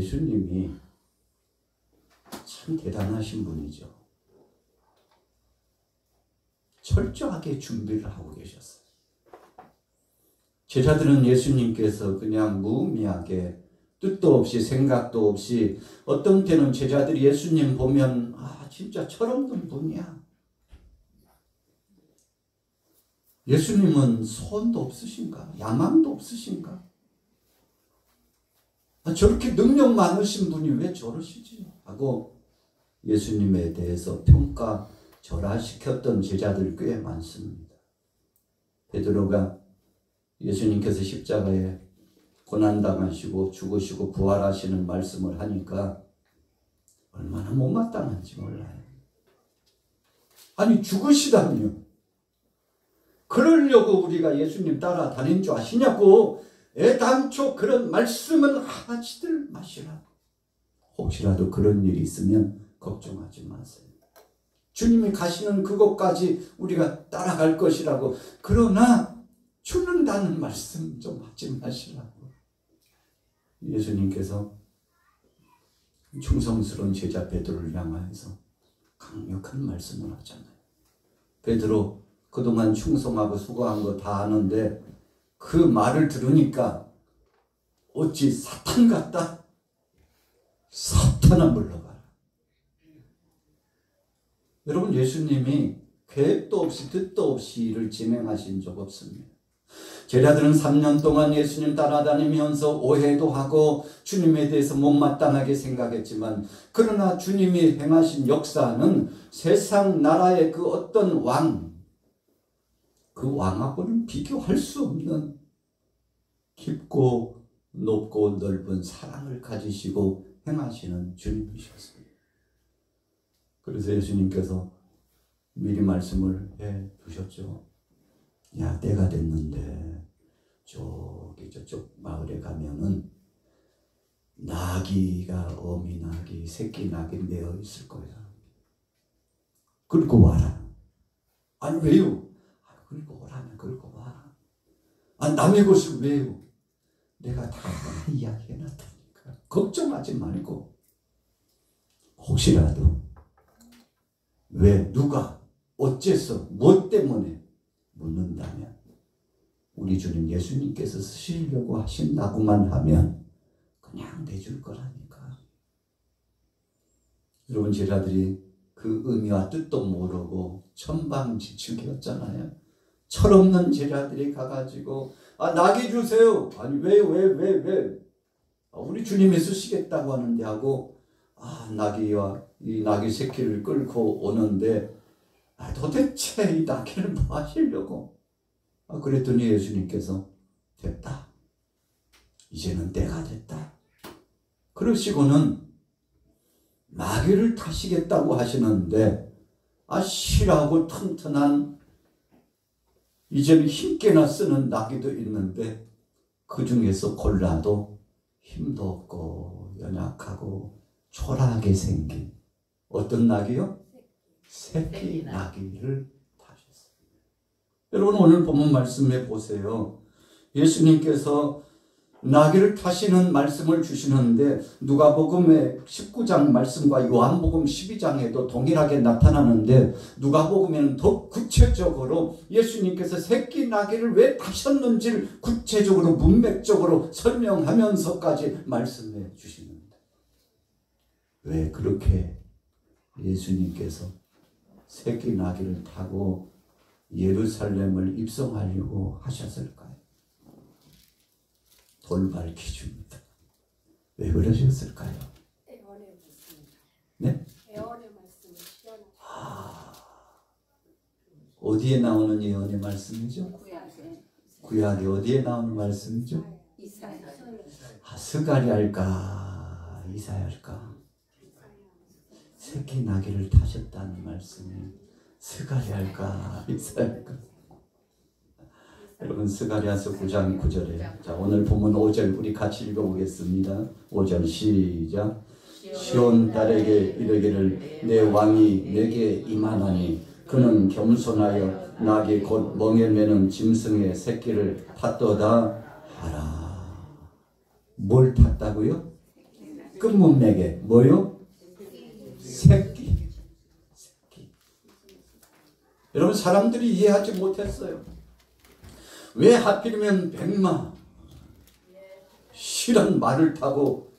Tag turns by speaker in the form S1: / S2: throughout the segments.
S1: 예수님이 참 대단하신 분이죠. 철저하게 준비를 하고 계셨어요. 제자들은 예수님께서 그냥 무의미하게 뜻도 없이 생각도 없이, 어떤 때는 제자들이 예수님 보면 진짜 철없는 분이야. 예수님은 소원도 없으신가? 야망도 없으신가? 저렇게 능력 많으신 분이 왜 저러시지? 하고 예수님에 대해서 평가절하시켰던 제자들 꽤 많습니다. 베드로가 예수님께서 십자가에 고난당하시고 죽으시고 부활하시는 말씀을 하니까 얼마나 못마땅한지 몰라요. 아니, 죽으시다니요. 그러려고 우리가 예수님 따라다닌 줄 아시냐고. 애당초 그런 말씀은 하지들 마시라고. 혹시라도 그런 일이 있으면 걱정하지 마세요. 주님이 가시는 그곳까지 우리가 따라갈 것이라고. 그러나 죽는다는 말씀 좀 하지 마시라고. 예수님께서 충성스러운 제자 베드로를 향하여서 강력한 말씀을 하잖아요. 베드로, 그동안 충성하고 수고한 거 다 아는데 그 말을 들으니까 어찌 사탄 같다? 사탄아 물러가라. 여러분, 예수님이 계획도 없이 뜻도 없이 일을 진행하신 적 없습니다. 제자들은 3년 동안 예수님 따라다니면서 오해도 하고 주님에 대해서 못마땅하게 생각했지만, 그러나 주님이 행하신 역사는 세상 나라의 그 어떤 왕, 그 왕하고는 비교할 수 없는 깊고 높고 넓은 사랑을 가지시고 행하시는 주님이셨습니다. 그래서 예수님께서 미리 말씀을 해 두셨죠. 야, 때가 됐는데 저쪽 마을에 가면은 나귀가, 어미 나귀, 새끼 나귀 매어 있을 거야. 끌고 와라. 아니, 왜요? 끌고 오라면 끌고 와. 남의 것을 왜요? 내가 다 이야기해놨다니까. 걱정하지 말고. 혹시라도 왜, 누가, 어째서, 뭐 때문에 묻는다면 우리 주님 예수님께서 쓰시려고 하신다고만 하면 그냥 내줄 거라니까. 여러분, 제자들이 그 의미와 뜻도 모르고 천방지축이었잖아요. 철없는 제자들이 가가지고 나귀 주세요. 아니, 왜? 우리 주님이 쓰시겠다고 하는데 하고 나귀와 이 나귀 새끼를 끌고 오는데 도대체 이 나귀를 뭐 하시려고? 그랬더니 예수님께서 됐다. 이제는 때가 됐다. 그러시고는 나귀를 타시겠다고 하시는데 실하고 튼튼한, 이제는 힘께나 쓰는 나귀도 있는데 그 중에서 골라도 힘도 없고 연약하고 초라하게 생긴 어떤 나귀요? 새끼 나귀를 타셨어요. 여러분, 오늘 본문 말씀에 보세요. 예수님께서 나귀를 타시는 말씀을 주시는데 누가복음의 19장 말씀과 요한복음 12장에도 동일하게 나타나는데, 누가복음에는 더 구체적으로 예수님께서 새끼 나귀를 왜 타셨는지를 구체적으로 문맥적으로 설명하면서까지 말씀해 주십니다. 왜 그렇게 예수님께서 새끼 나귀를 타고 예루살렘을 입성하려고 하셨을까요? 돌발 퀴즈입니다. 왜 그러셨을까요?
S2: 애원의 말씀입니다.
S1: 네?
S2: 애원의 말씀을 실현하시고.
S1: 어디에 나오는 예언의 말씀이죠? 구약에 어디에 나오는 말씀이죠?
S2: 이사야.
S1: 스가랴일까 이사야일까? 새끼 나귀를 타셨다는 말씀이 스가랴일까 이사야일까? 여러분, 스가랴서 9장 9절에, 자, 오늘 본문 5절 우리 같이 읽어보겠습니다. 5절 시작. 시온 딸에게 이르기를 내 왕이 내게 임하나니 그는 겸손하여 나귀 곧 멍에 매는 짐승의 새끼를 탔도다 하라. 뭘 탔다고요? 끝문맥에 뭐요? 새끼. 여러분 사람들이 이해하지 못했어요. 왜 하필이면 백마 실한 말을 타고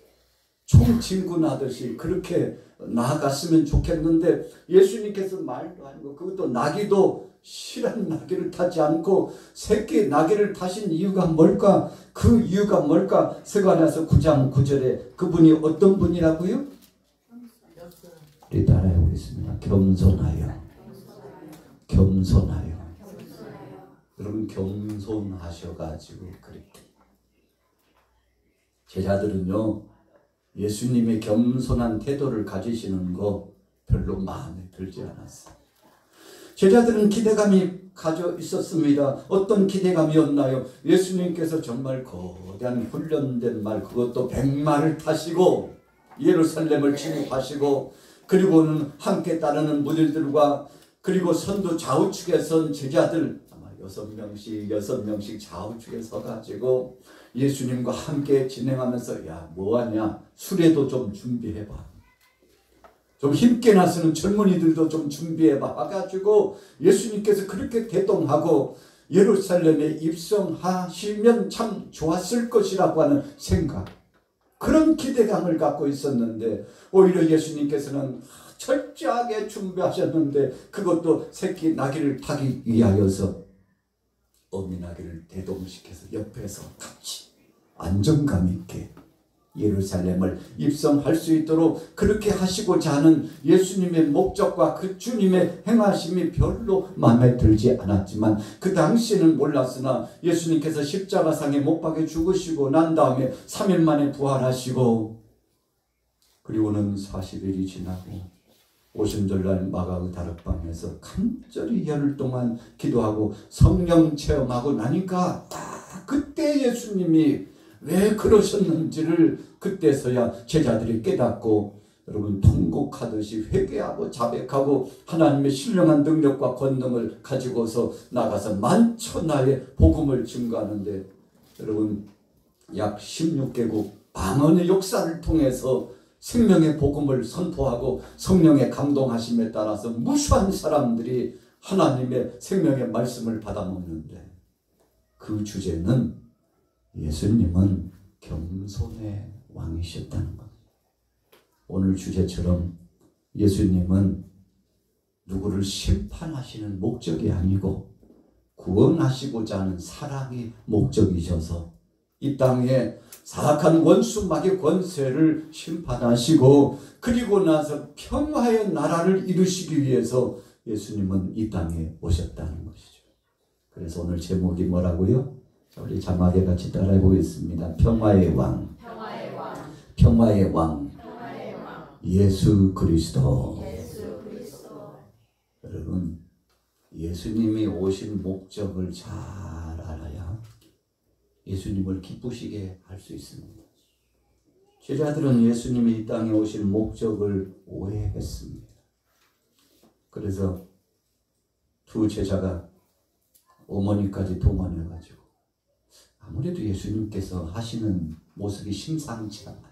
S1: 총진군하듯이 그렇게 나아갔으면 좋겠는데 예수님께서 말도 아니고 그것도 나귀도 실한 나귀를 타지 않고 새끼 나귀를 타신 이유가 뭘까? 그 이유가 뭘까? 스가랴서 9장 9절에 그분이 어떤 분이라고요? 우리 따라해 보겠습니다. 겸손하여. 겸손하여. 여러분 겸손하셔가지고 그렇게 제자들은요 예수님의 겸손한 태도를 가지시는 거 별로 마음에 들지 않았어요. 제자들은 기대감이 가져 있었습니다. 어떤 기대감이었나요? 예수님께서 정말 거대한 훈련된 말 그것도 백마를 타시고 예루살렘을 진입하시고 그리고는 함께 따르는 무리들과 그리고 선두 좌우측에 선 제자들 아마 6명씩 좌우측에 서가지고 예수님과 함께 진행하면서 야 뭐하냐 수레도 좀 준비해봐 좀 힘께 나서는 젊은이들도 좀 준비해봐 해가지고 예수님께서 그렇게 대동하고 예루살렘에 입성하시면 참 좋았을 것이라고 하는 생각 그런 기대감을 갖고 있었는데 오히려 예수님께서는 철저하게 준비하셨는데 그것도 새끼 나귀를 타기 위하여서 어미 나귀를 대동시켜서 옆에서 같이 안정감 있게 예루살렘을 입성할 수 있도록 그렇게 하시고자 하는 예수님의 목적과 그 주님의 행하심이 별로 마음에 들지 않았지만 그 당시에는 몰랐으나 예수님께서 십자가상에 못 박혀 죽으시고 난 다음에 3일 만에 부활하시고 그리고는 40일이 지나고 오순절날 마가의 다락방에서 간절히 열흘 동안 기도하고 성령 체험하고 나니까 그때 예수님이 왜 그러셨는지를 그때서야 제자들이 깨닫고 여러분 통곡하듯이 회개하고 자백하고 하나님의 신령한 능력과 권능을 가지고서 나가서 만천하에 복음을 증거하는데 여러분 약 16개국 방언의 역사를 통해서 생명의 복음을 선포하고 성령의 감동하심에 따라서 무수한 사람들이 하나님의 생명의 말씀을 받아먹는데 그 주제는 예수님은 겸손의 왕이셨다는 것. 오늘 주제처럼 예수님은 누구를 심판하시는 목적이 아니고 구원하시고자 하는 사랑이 목적이셔서 이 땅에 사악한 원수 마귀의 권세를 심판하시고 그리고 나서 평화의 나라를 이루시기 위해서 예수님은 이 땅에 오셨다는 것이죠. 그래서 오늘 제목이 뭐라고요? 우리 자막에 같이 따라해 보겠습니다. 평화의 왕. 평화의 왕. 예수 그리스도. 여러분 예수님이 오신 목적을 잘 알아야 예수님을 기쁘시게 할 수 있습니다. 제자들은 예수님이 이 땅에 오신 목적을 오해했습니다. 그래서 두 제자가 어머니까지 동원해가지고 아무래도 예수님께서 하시는 모습이 심상치 않아요.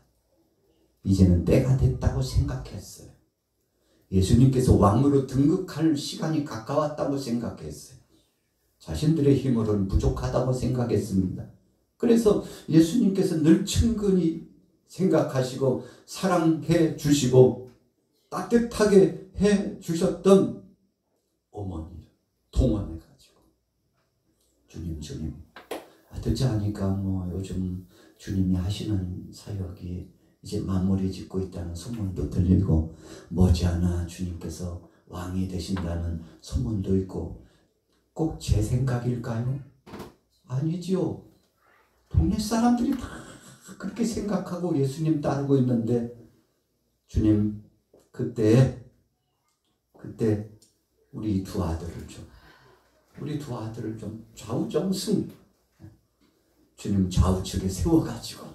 S1: 이제는 때가 됐다고 생각했어요. 예수님께서 왕으로 등극할 시간이 가까웠다고 생각했어요. 자신들의 힘으로는 부족하다고 생각했습니다. 그래서 예수님께서 늘 친근히 생각하시고 사랑해 주시고 따뜻하게 해 주셨던 어머니를 동원해가지고 주님 듣지 않으니까 뭐 요즘 주님이 하시는 사역이 이제 마무리 짓고 있다는 소문도 들리고 머지않아 주님께서 왕이 되신다는 소문도 있고 꼭 제 생각일까요? 아니지요. 동네 사람들이 다 그렇게 생각하고 예수님 따르고 있는데 주님 그때 우리 두 아들을 좀 좌우정승 주님 좌우측에 세워가지고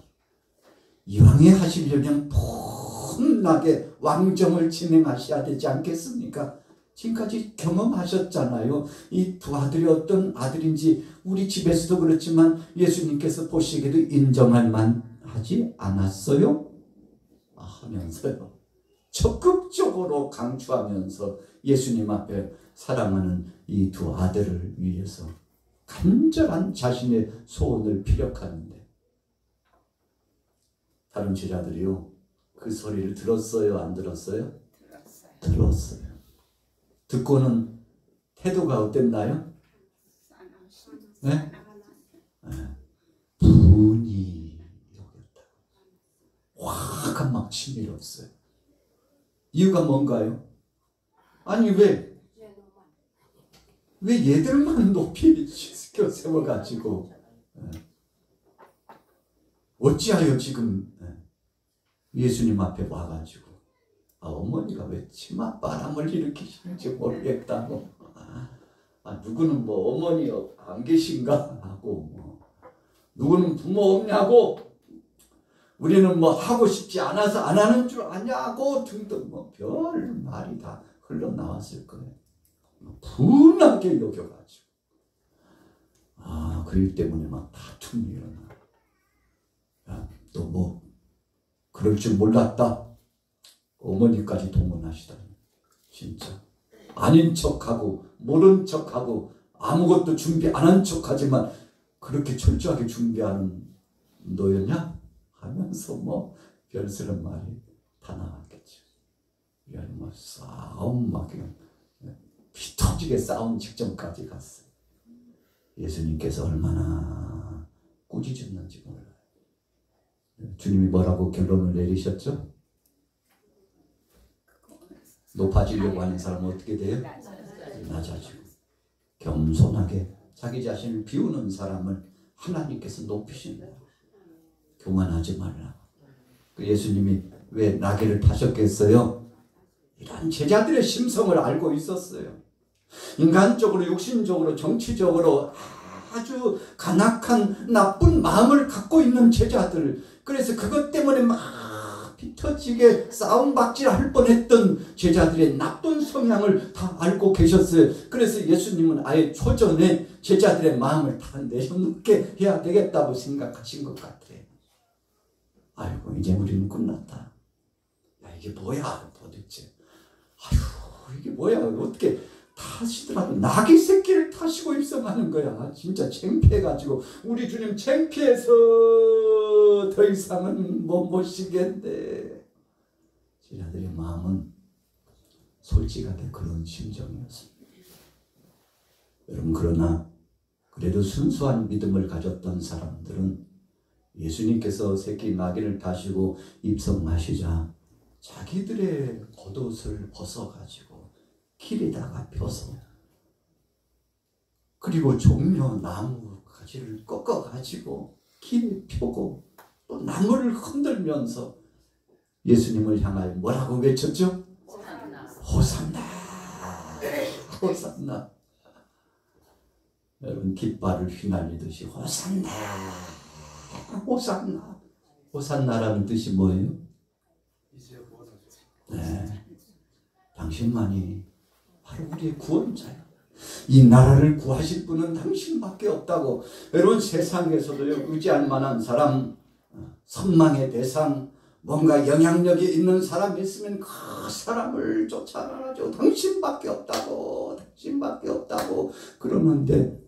S1: 이왕에 하시려면 폼나게 왕정을 진행하셔야 되지 않겠습니까? 지금까지 경험하셨잖아요. 이 두 아들이 어떤 아들인지 우리 집에서도 그렇지만 예수님께서 보시기에도 인정할 만하지 않았어요? 하면서요, 적극적으로 강추하면서 예수님 앞에 사랑하는 이 두 아들을 위해서 간절한 자신의 소원을 피력하는데, 다른 제자들이요, 그 소리를 들었어요, 안 들었어요? 들었어요. 듣고는 태도가 어땠나요? 네? 분이 여겼다. 화가 막 치밀었어요. 이유가 뭔가요? 아니 왜 얘들만 높이 시켜 세워가지고 어찌하여 지금 예수님 앞에 와가지고 어머니가 왜 치맛바람을 일으키시는지 모르겠다고, 누구는 뭐 어머니 안 계신가 하고, 누구는 부모 없냐고, 우리는 뭐 하고 싶지 않아서 안 하는 줄 아냐고 등등 뭐 별 말이 다 흘러나왔을 거예요. 분하게 여겨가지고 그 일 때문에 막 다툼이 일어나. 너 뭐 그럴 줄 몰랐다. 어머니까지 동원하시다니. 진짜 아닌 척하고 모른 척하고 아무것도 준비 안 한 척하지만 그렇게 철저하게 준비하는 너였냐? 하면서 뭐 별스런 말이 다 나왔겠죠. 뭐 싸움 막 그냥 피 터지게 싸운 직전까지 갔어요. 예수님께서 얼마나 꾸짖었는지 몰라요. 주님이 뭐라고 결론을 내리셨죠? 높아지려고 하는 사람은 어떻게 돼요? 낮아지고. 겸손하게 자기 자신을 비우는 사람을 하나님께서 높이신다. 교만하지 말라. 그 예수님이 왜 나귀를 타셨겠어요? 이런 제자들의 심성을 알고 있었어요. 인간적으로, 육신적으로, 정치적으로 아주 간악한 나쁜 마음을 갖고 있는 제자들, 그래서 그것 때문에 막 피터지게 싸움박질 할 뻔했던 제자들의 나쁜 성향을 다 알고 계셨어요. 그래서 예수님은 아예 초전에 제자들의 마음을 다 내려놓게 해야 되겠다고 생각하신 것 같아요. 아이고, 이제 우리는 끝났다. 야, 이게 뭐야 도대체. 아휴, 이게 뭐야. 어떻게 타시더라도 나귀 새끼를 타시고 입성하는 거야. 진짜 창피해가지고 우리 주님 창피해서 더 이상은 못 모시겠네. 제자들의 마음은 솔직하게 그런 심정이었습니다. 여러분, 그러나 그래도 순수한 믿음을 가졌던 사람들은 예수님께서 새끼 나귀를 타시고 입성하시자 자기들의 겉옷을 벗어가지고 길에다가 펴서, 그리고 종려 나무 가지를 꺾어가지고 길에 펴고 또 나무를 흔들면서 예수님을 향하여 뭐라고 외쳤죠? 호산나, 호산나. 여러분, 깃발을 휘날리듯이 호산나, 호산나. 호산나라는 뜻이 뭐예요? 네, 당신만이 바로 우리의 구원자야. 이 나라를 구하실 분은 당신밖에 없다고. 여러분, 세상에서도 의지할 만한 사람, 선망의 대상, 뭔가 영향력이 있는 사람이 있으면 그 사람을 쫓아가지고 당신밖에 없다고, 당신밖에 없다고 그러는데,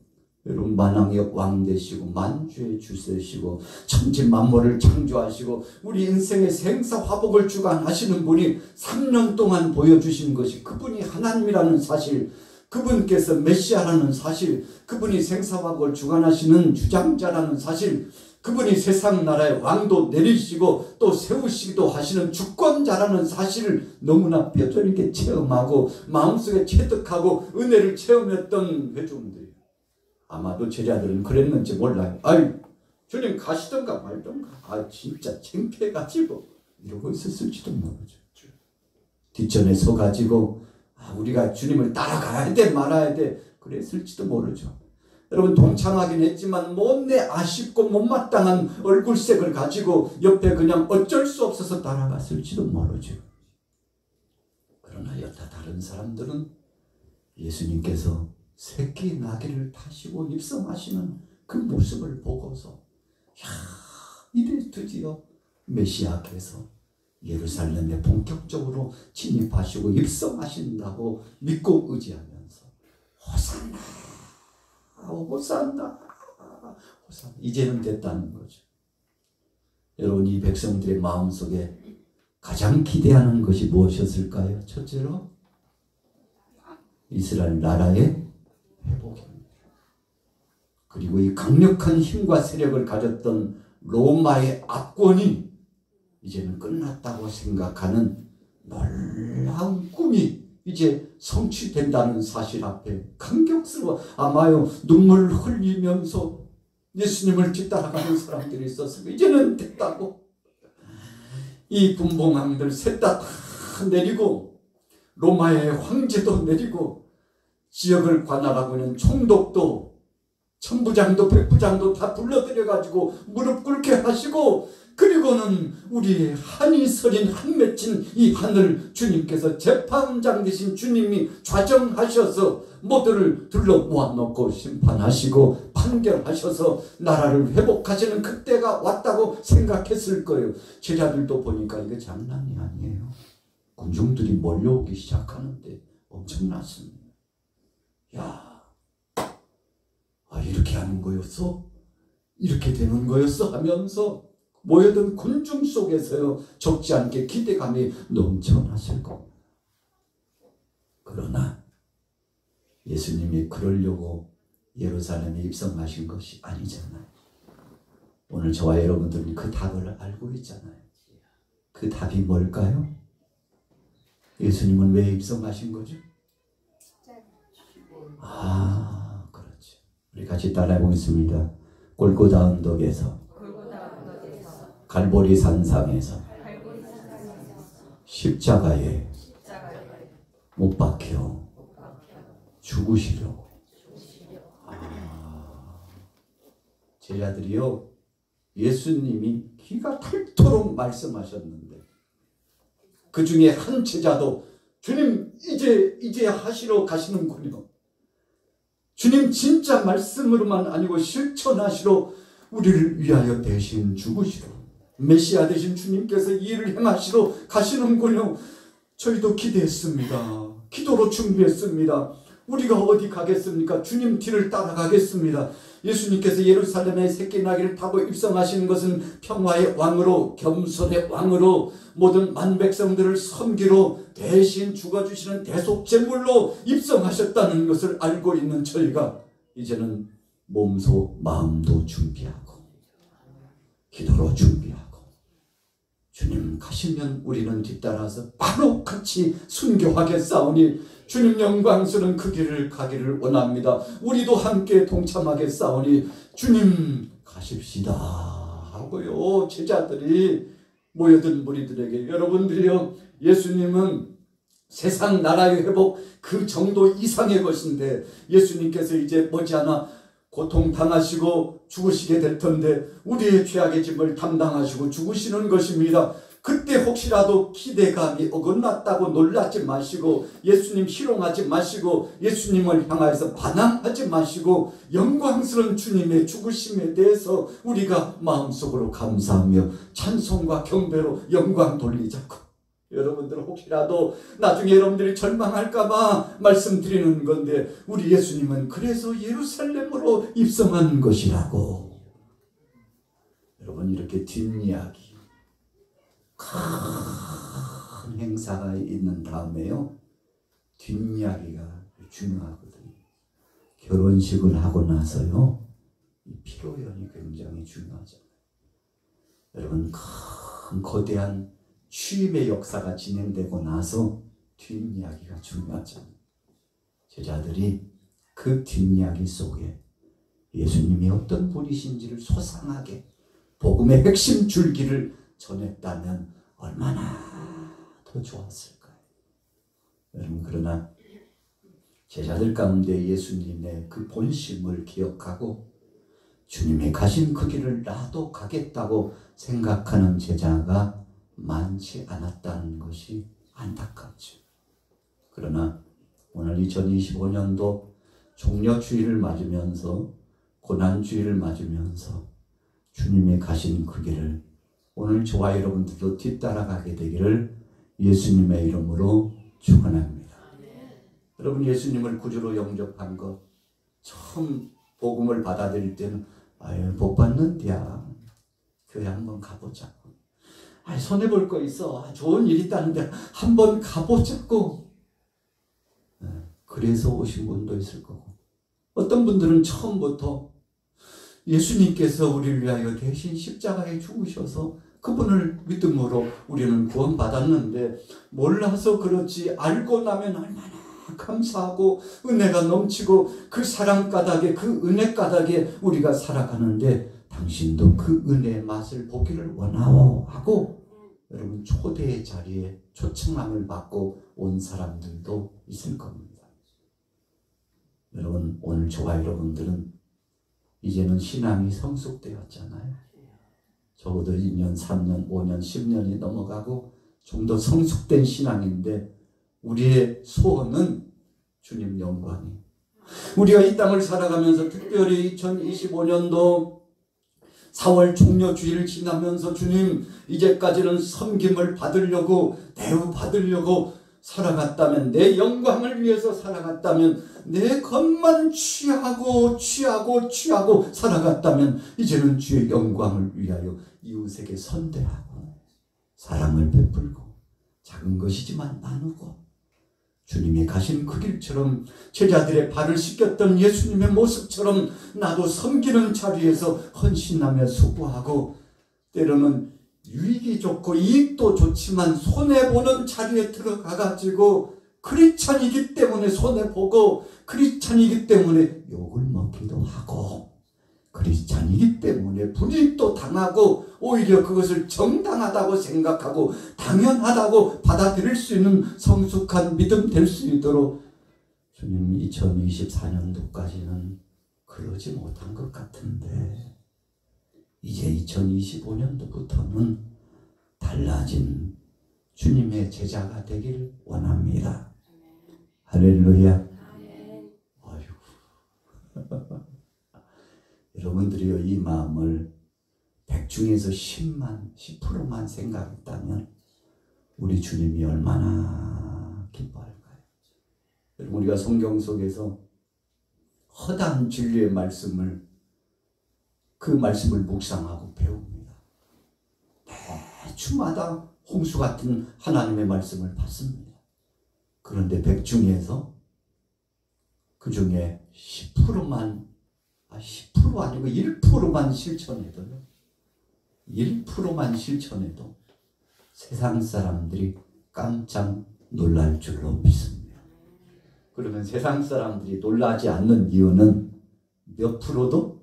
S1: 여러분, 만왕의 왕 되시고 만주의 주세시고 천지 만물을 창조하시고 우리 인생의 생사화복을 주관하시는 분이 3년 동안 보여주신 것이 그분이 하나님이라는 사실, 그분께서 메시아라는 사실, 그분이 생사화복을 주관하시는 주장자라는 사실, 그분이 세상 나라의 왕도 내리시고 또 세우시기도 하시는 주권자라는 사실을 너무나 뼈저리게 체험하고 마음속에 체득하고 은혜를 체험했던 회중들이에요. 아마도 제자들은 그랬는지 몰라요. 아이, 주님 가시던가 말던가, 진짜 창피해가지고 이러고 있었을지도 모르죠. 뒷전에 서가지고 우리가 주님을 따라가야 돼 말아야 돼 그랬을지도 모르죠. 여러분, 동참하긴 했지만 못내 아쉽고 못마땅한 얼굴색을 가지고 옆에 그냥 어쩔 수 없어서 따라갔을지도 모르죠. 그러나 여타 다른 사람들은 예수님께서 새끼 나귀를 타시고 입성하시는 그 모습을 보고서, 야, 이래 드디어 메시아께서 예루살렘에 본격적으로 진입하시고 입성하신다고 믿고 의지하면서 호산나, 호산나, 호산나, 이제는 됐다는 거죠. 여러분, 이 백성들의 마음속에 가장 기대하는 것이 무엇이었을까요? 첫째로 이스라엘 나라의 회복입니다. 그리고 이 강력한 힘과 세력을 가졌던 로마의 압권이 이제는 끝났다고 생각하는 놀라운 꿈이 이제 성취된다는 사실 앞에 감격스러워 아마요 눈물을 흘리면서 예수님을 뒤따라가는 사람들이 있었어요. 이제는 됐다고. 이 분봉왕들 셋 다 내리고 로마의 황제도 내리고 지역을 관할하고 있는 총독도 천부장도 백부장도 다 불러들여가지고 무릎 꿇게 하시고, 그리고는 우리 한이 서린 한 맺힌 이 하늘 주님께서 재판장 되신 주님이 좌정하셔서 모두를 둘러 모아놓고 심판하시고 판결하셔서 나라를 회복하시는 그때가 왔다고 생각했을 거예요. 제자들도 보니까 이게 장난이 아니에요. 군중들이 몰려오기 시작하는데 엄청났습니다. 야, 이렇게 하는 거였어? 이렇게 되는 거였어? 하면서 모여든 군중 속에서요, 적지 않게 기대감이 넘쳐났을 겁니다. 그러나 예수님이 그러려고 예루살렘에 입성하신 것이 아니잖아요. 오늘 저와 여러분들은 그 답을 알고 있잖아요. 그 답이 뭘까요? 예수님은 왜 입성하신 거죠? 그렇죠. 우리 같이 따라해 보겠습니다. 골고다 언덕에서, 갈보리 산상에서, 십자가에 못 박혀 죽으시려고. 제자들이요, 예수님이 기가 닳도록 말씀하셨는데 그 중에 한 제자도 주님 이제 하시러 가시는군요. 주님 진짜 말씀으로만 아니고 실천하시러 우리를 위하여 대신 죽으시러 메시아 되신 주님께서 이 일을 행하시러 가시는군요. 저희도 기대했습니다. 기도로 준비했습니다. 우리가 어디 가겠습니까? 주님 뒤를 따라가겠습니다. 예수님께서 예루살렘에 새끼 나귀를 타고 입성하시는 것은 평화의 왕으로, 겸손의 왕으로, 모든 만백성들을 섬기로 대신 죽어주시는 대속제물로 입성하셨다는 것을 알고 있는 저희가 이제는 몸소 마음도 준비하고 기도로 준비하고 주님 가시면 우리는 뒤따라서 바로 같이 순교하겠사오니 주님 영광스러운 그 길을 가기를 원합니다. 우리도 함께 동참하겠사오니 주님 가십시다 하고요, 제자들이 모여든 무리들에게, 여러분들이요, 예수님은 세상 나라의 회복 그 정도 이상의 것인데 예수님께서 이제 머지않아 고통당하시고 죽으시게 될 텐데 우리의 죄악의 짐을 담당하시고 죽으시는 것입니다. 그때 혹시라도 기대감이 어긋났다고 놀라지 마시고 예수님 희롱하지 마시고 예수님을 향하여서 반항하지 마시고 영광스러운 주님의 죽으심에 대해서 우리가 마음속으로 감사하며 찬송과 경배로 영광 돌리자고. 여러분들 혹시라도 나중에 여러분들이 절망할까봐 말씀드리는 건데 우리 예수님은 그래서 예루살렘으로 입성한 것이라고. 여러분, 이렇게 뒷이야기 큰 행사가 있는 다음에요, 뒷이야기가 중요하거든요. 결혼식을 하고 나서요, 이 피로연이 굉장히 중요하잖아요. 여러분, 큰 거대한 취임의 역사가 진행되고 나서 뒷이야기가 중요하잖아요. 제자들이 그 뒷이야기 속에 예수님이 어떤 분이신지를 소상하게 복음의 핵심 줄기를 전했다면 얼마나 더 좋았을까요? 여러분, 그러나 제자들 가운데 예수님의 그 본심을 기억하고 주님의 가신 그 길을 나도 가겠다고 생각하는 제자가 많지 않았다는 것이 안타깝죠. 그러나 오늘 2025년도 종려주일을 맞으면서 고난주일을 맞으면서 주님의 가신 그 길을 오늘 저와 여러분들도 뒤따라가게 되기를 예수님의 이름으로 축원합니다. 여러분, 예수님을 구주로 영접한 것 처음 복음을 받아들일 때는 아유, 복 받는디야. 교회 한번 가보자고. 아, 손해볼 거 있어. 좋은 일 있다는데 한번 가보자고. 그래서 오신 분도 있을 거고, 어떤 분들은 처음부터 예수님께서 우리를 위하여 대신 십자가에 죽으셔서 그분을 믿음으로 우리는 구원받았는데 몰라서 그렇지 알고 나면 얼마나 감사하고 은혜가 넘치고 그 사랑 가닥에, 그 은혜 가닥에 우리가 살아가는데 당신도 그 은혜의 맛을 보기를 원하오 하고 여러분 초대의 자리에 초청함을 받고 온 사람들도 있을 겁니다. 여러분, 오늘 저와 여러분들은 이제는 신앙이 성숙되었잖아요. 적어도 2년, 3년, 5년, 10년이 넘어가고 좀 더 성숙된 신앙인데 우리의 소원은 주님 영광이. 우리가 이 땅을 살아가면서 특별히 2025년도 4월 종료주일을 지나면서 주님 이제까지는 섬김을 받으려고 대우 받으려고 살아갔다면, 내 영광을 위해서 살아갔다면, 내 것만 취하고 살아갔다면 이제는 주의 영광을 위하여 이웃에게 선대하고 사랑을 베풀고 작은 것이지만 나누고 주님이 가신 그 길처럼 제자들의 발을 씻겼던 예수님의 모습처럼 나도 섬기는 자리에서 헌신하며 수고하고, 때로는 유익이 좋고 이익도 좋지만 손해보는 자리에 들어가가지고 크리스찬이기 때문에 손해보고 크리스찬이기 때문에 욕을 먹기도 하고 크리스찬이기 때문에 불이익도 당하고 오히려 그것을 정당하다고 생각하고 당연하다고 받아들일 수 있는 성숙한 믿음 될 수 있도록 주님 2024년도까지는 그러지 못한 것 같은데 이제 2025년도부터는 달라진 주님의 제자가 되길 원합니다. 할렐루야. 아이고. 여러분들이요, 이 마음을 100 중에서 10%만 생각했다면 우리 주님이 얼마나 기뻐할까요? 여러분, 우리가 성경 속에서 허다한 진리의 말씀을, 그 말씀을 묵상하고 배웁니다. 매주마다 홍수 같은 하나님의 말씀을 받습니다. 그런데 100 중에서 그 중에 10%만 10% 아니고 1%만 실천해도요. 1%만 실천해도 세상 사람들이 깜짝 놀랄 줄로 믿습니다. 그러면 세상 사람들이 놀라지 않는 이유는 몇 프로도?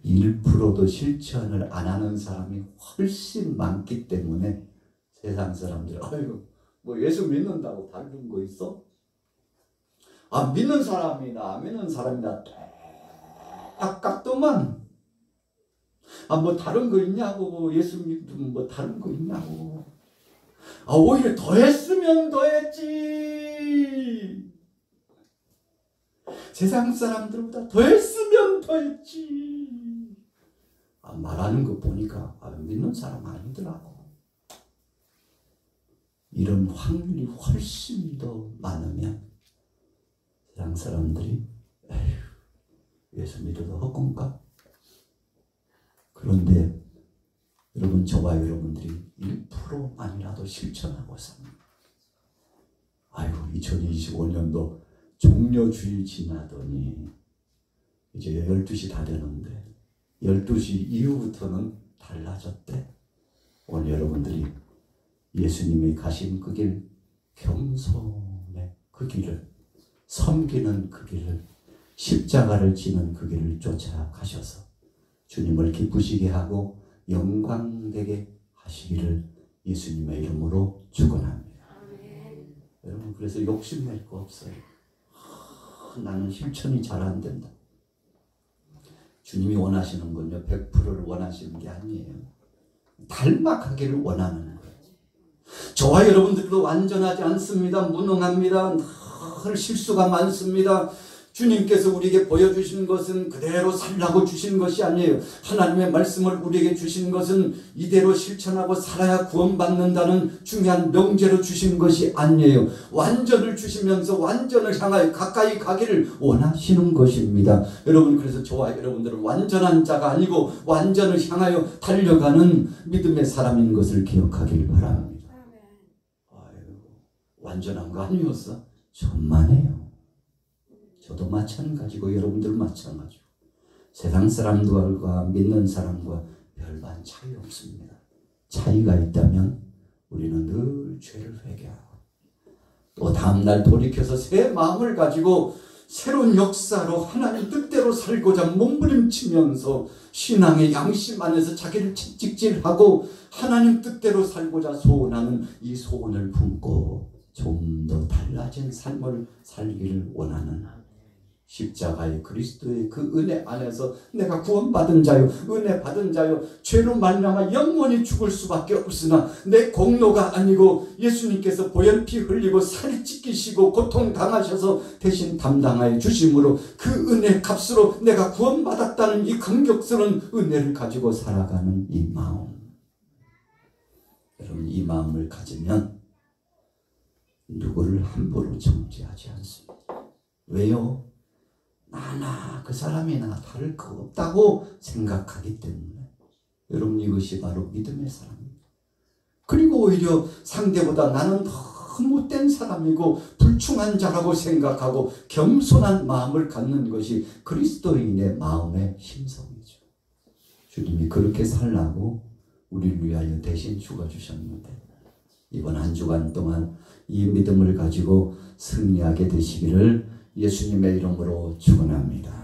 S1: 1%도 실천을 안 하는 사람이 훨씬 많기 때문에 세상 사람들, 아이고, 뭐 예수 믿는다고 다른 거 있어? 아, 믿는 사람이다, 안 믿는 사람이다. 아깝더만. 아, 뭐 다른 거 있냐고. 예수 믿으면 뭐 다른 거 있냐고. 아, 오히려 더 했으면 더 했지. 세상 사람들보다 더 했으면 더 했지. 아, 말하는 거 보니까 믿는 사람 아니더라고. 이런 확률이 훨씬 더 많으면 세상 사람들이 에휴, 예수 믿어도 헛건가? 그런데 여러분, 저와 여러분들이 1%만이라도 실천하고 삽니다. 아이고, 2025년도 종료주일 지나더니 이제 12시 다 되는데 12시 이후부터는 달라졌대. 오늘 여러분들이 예수님이 가신 그 길, 겸손의 그 길을, 섬기는 그 길을, 십자가를 지는 그 길을 쫓아가셔서 주님을 기쁘시게 하고 영광되게 하시기를 예수님의 이름으로 축원합니다. 여러분, 그래서 욕심낼 거 없어요. 나는 실천이 잘 안 된다. 주님이 원하시는 건요, 100%를 원하시는 게 아니에요. 닮아가기를 원하는 거예요. 저와 여러분들도 완전하지 않습니다. 무능합니다. 늘 실수가 많습니다. 주님께서 우리에게 보여주신 것은 그대로 살라고 주신 것이 아니에요. 하나님의 말씀을 우리에게 주신 것은 이대로 실천하고 살아야 구원받는다는 중요한 명제로 주신 것이 아니에요. 완전을 주시면서 완전을 향하여 가까이 가기를 원하시는 것입니다. 여러분, 그래서 저와 여러분들은 완전한 자가 아니고 완전을 향하여 달려가는 믿음의 사람인 것을 기억하길 바랍니다. 완전한 거 아니었어? 천만에요. 저도 마찬가지고 여러분들 마찬가지고 세상 사람들과 믿는 사람과 별반 차이 없습니다. 차이가 있다면 우리는 늘 죄를 회개하고 또 다음날 돌이켜서 새 마음을 가지고 새로운 역사로 하나님 뜻대로 살고자 몸부림치면서 신앙의 양심 안에서 자기를 채찍질하고 하나님 뜻대로 살고자 소원하는 이 소원을 품고 좀 더 달라진 삶을 살기를 원하는 십자가의 그리스도의 그 은혜 안에서 내가 구원받은 자요, 은혜 받은 자요, 죄로 말미암아 영원히 죽을 수밖에 없으나 내 공로가 아니고 예수님께서 보혈피 흘리고 살이 찢기시고 고통당하셔서 대신 담당하여 주심으로 그 은혜 값으로 내가 구원받았다는 이 감격스러운 은혜를 가지고 살아가는 이 마음. 여러분, 이 마음을 가지면 누구를 함부로 정죄하지 않습니다. 왜요? 나나 그 사람이나 다를 거 없다고 생각하기 때문에. 여러분, 이것이 바로 믿음의 사람입니다. 그리고 오히려 상대보다 나는 더 못된 사람이고 불충한 자라고 생각하고 겸손한 마음을 갖는 것이 그리스도인의 마음의 심성이죠. 주님이 그렇게 살라고 우리를 위하여 대신 죽어주셨는데 이번 한 주간 동안 이 믿음을 가지고 승리하게 되시기를 예수님의 이름으로 축원합니다.